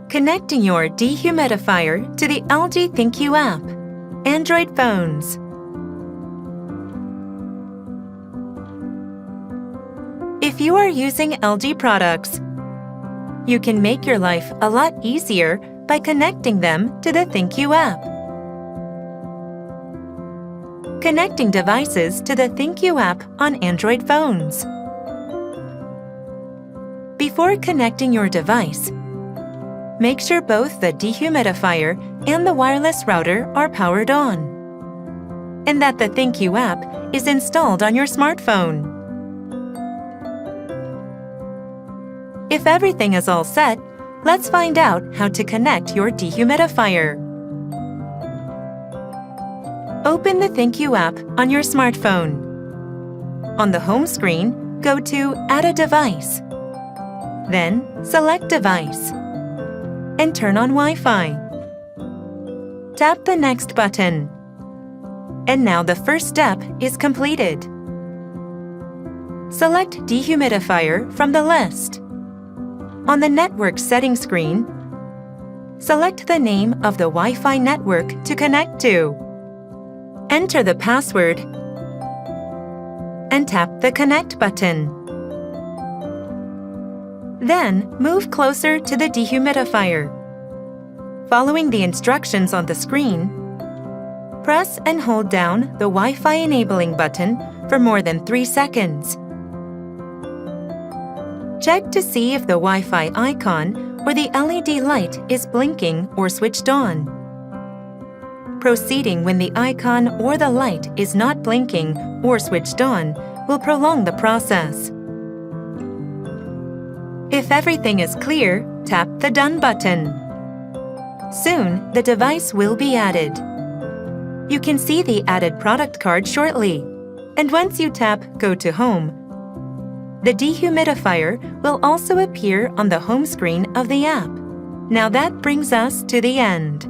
Connecting your dehumidifier to the LG ThinQ app. Android phones. If you are using LG products, you can make your life a lot easier by connecting them to the ThinQ app. Connecting devices to the ThinQ app on Android phones. Before connecting your device, make sure both the dehumidifier and the wireless router are powered on, and that the ThinQ app is installed on your smartphone. If everything is all set, let's find out how to connect your dehumidifier. Open the ThinQ app on your smartphone. On the home screen, go to Add a device. Then, select Device and turn on Wi-Fi. Tap the Next button. And now the first step is completed. Select Dehumidifier from the list. On the Network Settings screen, select the name of the Wi-Fi network to connect to. Enter the password and tap the Connect button. Then, move closer to the dehumidifier. Following the instructions on the screen, press and hold down the Wi-Fi enabling button for more than 3 seconds. Check to see if the Wi-Fi icon or the LED light is blinking or switched on. Proceeding when the icon or the light is not blinking or switched on will prolong the process. If everything is clear, tap the Done button. Soon, the device will be added. You can see the added product card shortly, and once you tap Go to Home, the dehumidifier will also appear on the home screen of the app. Now that brings us to the end.